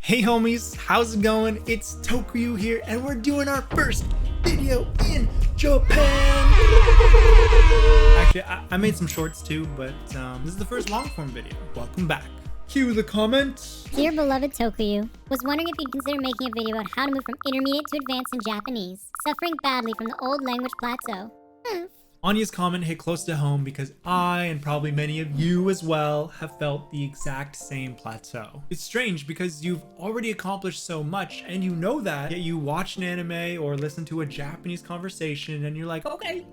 Hey homies, how's it going? It's Tokuyuu here and we're doing our first video in Japan! Actually, I made some shorts too, but this is the first long form video. Welcome back. Cue the comment. Dear beloved Tokuyuu, was wondering if you'd consider making a video about how to move from intermediate to advanced in Japanese, suffering badly from the old language plateau. Anya's comment hit close to home because I, and probably many of you as well, have felt the exact same plateau. It's strange because you've already accomplished so much and you know that, yet you watch an anime or listen to a Japanese conversation and you're like, okay,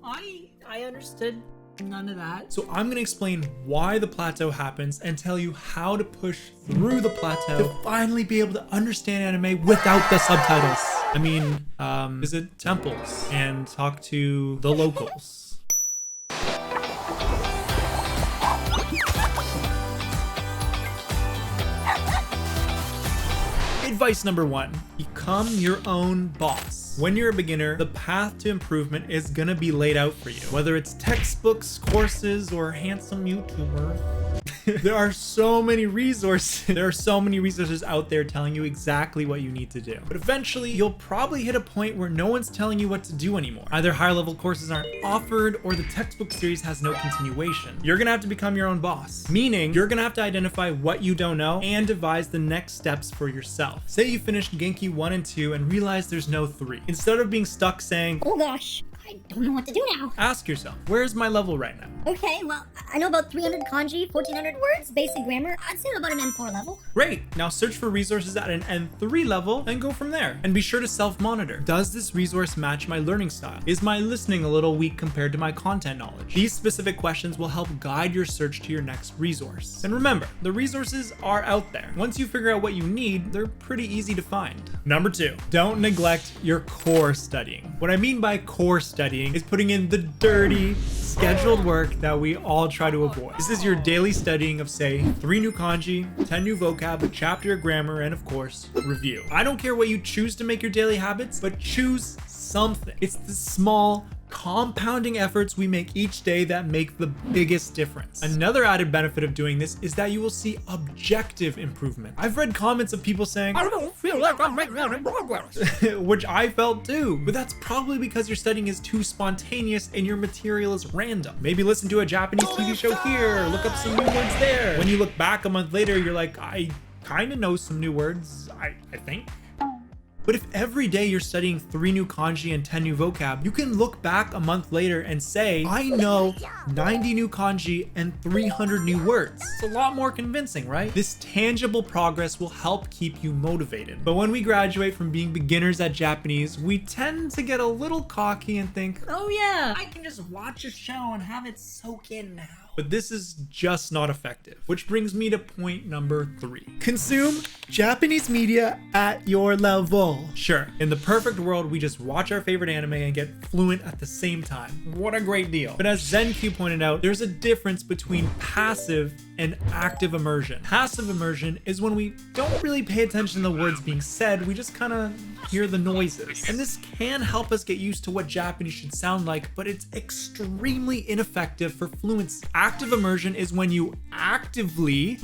I understood none of that. So I'm gonna explain why the plateau happens and tell you how to push through the plateau to finally be able to understand anime without the subtitles. I mean, visit temples and talk to the locals. Advice number 1, become your own boss. When you're a beginner, the path to improvement is gonna be laid out for you. Whether it's textbooks, courses, or handsome YouTubers. There are so many resources. There are so many resources out there telling you exactly what you need to do. But eventually, you'll probably hit a point where no one's telling you what to do anymore. Either higher level courses aren't offered or the textbook series has no continuation. You're gonna have to become your own boss. Meaning, you're gonna have to identify what you don't know and devise the next steps for yourself. Say you finished Genki 1 and 2 and realize there's no 3. Instead of being stuck saying, Oh gosh, I don't know what to do now. Ask yourself, where's my level right now? Okay, well, I know about 300 kanji, 1400 words, basic grammar. I'd say about an N4 level. Great, now search for resources at an N3 level and go from there. And be sure to self-monitor. Does this resource match my learning style? Is my listening a little weak compared to my content knowledge? These specific questions will help guide your search to your next resource. And remember, the resources are out there. Once you figure out what you need, they're pretty easy to find. Number 2, don't neglect your core studying. What I mean by core studying is putting in the dirty, scheduled work that we all try to avoid. This is your daily studying of, say, 3 new kanji, 10 new vocab, a chapter of grammar, and of course, review. I don't care what you choose to make your daily habits, but choose something. It's the small, compounding efforts we make each day that make the biggest difference. Another added benefit of doing this is that you will see objective improvement. I've read comments of people saying, I don't feel like I'm making any progress, which I felt too, but that's probably because your studying is too spontaneous and your material is random. Maybe listen to a Japanese TV show here, look up some new words there. When you look back a month later, you're like, I kind of know some new words, I think. But if every day you're studying 3 new kanji and 10 new vocab, you can look back a month later and say, I know 90 new kanji and 300 new words. It's a lot more convincing, right? This tangible progress will help keep you motivated. But when we graduate from being beginners at Japanese, we tend to get a little cocky and think, oh yeah, I can just watch a show and have it soak in now. But this is just not effective. Which brings me to point number 3. Consume Japanese media at your level. Sure, in the perfect world, we just watch our favorite anime and get fluent at the same time. What a great deal. But as ZenQ pointed out, there's a difference between passive and active immersion. Passive immersion is when we don't really pay attention to the words being said, we just kind of hear the noises. And this can help us get used to what Japanese should sound like, but it's extremely ineffective for fluency. Active immersion is when you actively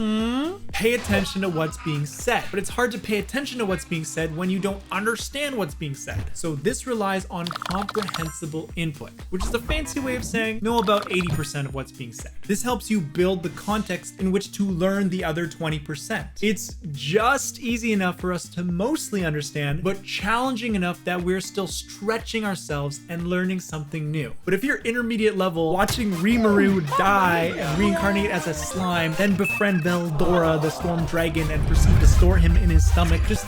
pay attention to what's being said, but it's hard to pay attention to what's being said when you don't understand what's being said. So this relies on comprehensible input, which is a fancy way of saying know about 80% of what's being said. This helps you build the context in which to learn the other 20%. It's just easy enough for us to mostly understand, but challenging enough that we're still stretching ourselves and learning something new. But if you're intermediate level, watching Rimuru die and reincarnate as a slime, then befriend Veldora, the storm dragon, and proceed to store him in his stomach just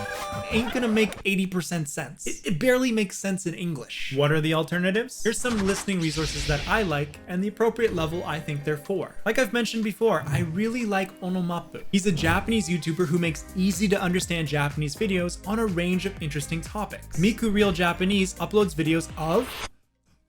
ain't gonna make 80% sense. It barely makes sense in English. What are the alternatives? Here's some listening resources that I like and the appropriate level I think they're for. Like I've mentioned before, I really like Onomapu. He's a Japanese YouTuber who makes easy to understand Japanese videos on a range of interesting topics. Miku Real Japanese uploads videos of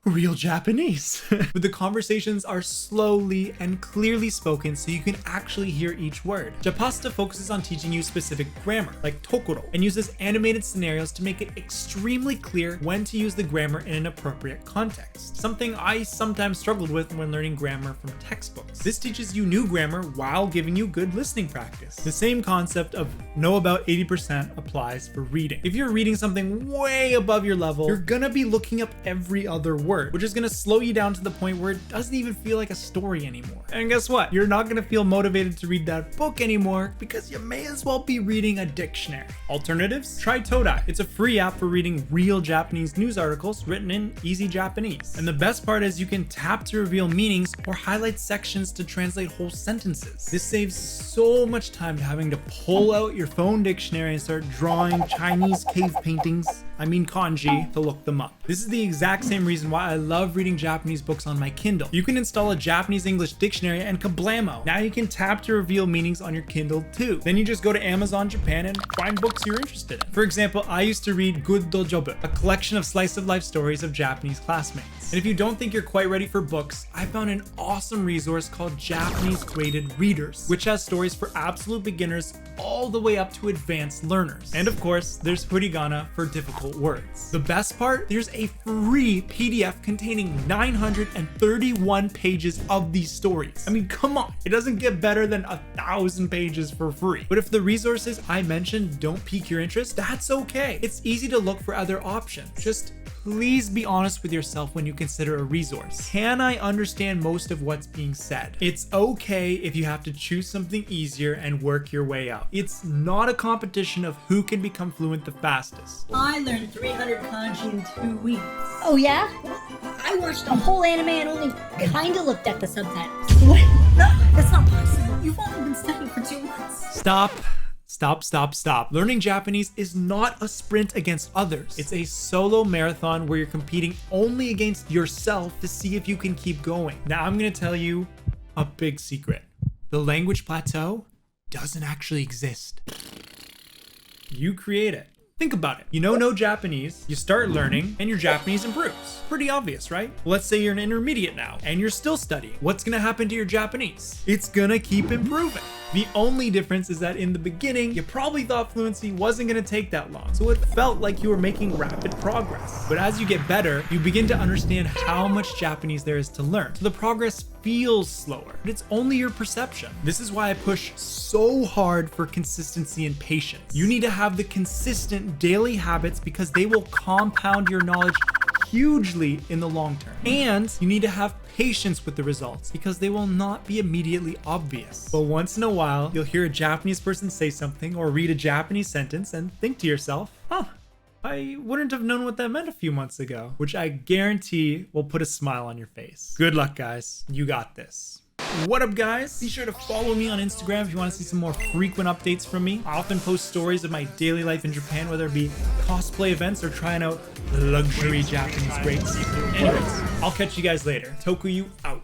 real Japanese. But the conversations are slowly and clearly spoken so you can actually hear each word. Japasta focuses on teaching you specific grammar, like tokoro, and uses animated scenarios to make it extremely clear when to use the grammar in an appropriate context. Something I sometimes struggled with when learning grammar from textbooks. This teaches you new grammar while giving you good listening practice. The same concept of know about 80% applies for reading. If you're reading something way above your level, you're gonna be looking up every other word, which is gonna slow you down to the point where it doesn't even feel like a story anymore. And guess what? You're not gonna feel motivated to read that book anymore because you may as well be reading a dictionary. Alternatives? Try Todai. It's a free app for reading real Japanese news articles written in easy Japanese. And the best part is you can tap to reveal meanings or highlight sections to translate whole sentences. This saves so much time to having to pull out your phone dictionary and start drawing Chinese cave paintings, kanji, to look them up. This is the exact same reason why I love reading Japanese books on my Kindle. You can install a Japanese-English dictionary and kablamo! Now you can tap to reveal meanings on your Kindle too. Then you just go to Amazon Japan and find books you're interested in. For example, I used to read Good Dojobu, a collection of slice-of-life stories of Japanese classmates. And if you don't think you're quite ready for books, I found an awesome resource called Japanese Graded Readers, which has stories for absolute beginners all the way up to advanced learners. And of course, there's Furigana for difficult words. The best part? There's a free PDF containing 931 pages of these stories. Come on, it doesn't get better than 1,000 pages for free. But if the resources I mentioned don't pique your interest, that's okay. It's easy to look for other options. Just please be honest with yourself when you consider a resource. Can I understand most of what's being said? It's okay if you have to choose something easier and work your way up. It's not a competition of who can become fluent the fastest. I learned 300 kanji in 2 weeks. Oh yeah? I watched a whole anime and only kinda looked at the subtitles. What? No, that's not possible. You've only been studying for 2 months. Stop. Learning Japanese is not a sprint against others. It's a solo marathon where you're competing only against yourself to see if you can keep going. Now I'm gonna tell you a big secret. The language plateau doesn't actually exist. You create it. Think about it. You know no Japanese, you start learning, and your Japanese improves. Pretty obvious, right? Let's say you're an intermediate now, and you're still studying. What's gonna happen to your Japanese? It's gonna keep improving. The only difference is that in the beginning, you probably thought fluency wasn't gonna take that long, so it felt like you were making rapid progress. But as you get better, you begin to understand how much Japanese there is to learn. So the progress feels slower, but it's only your perception. This is why I push so hard for consistency and patience. You need to have the consistent daily habits because they will compound your knowledge hugely in the long term. And you need to have patience with the results because they will not be immediately obvious. But once in a while, you'll hear a Japanese person say something or read a Japanese sentence and think to yourself, I wouldn't have known what that meant a few months ago, which I guarantee will put a smile on your face. Good luck, guys. You got this. What up, guys? Be sure to follow me on Instagram if you want to see some more frequent updates from me. I often post stories of my daily life in Japan, whether it be cosplay events or trying out luxury Japanese greats. Anyways, I'll catch you guys later. Tokuyuu out.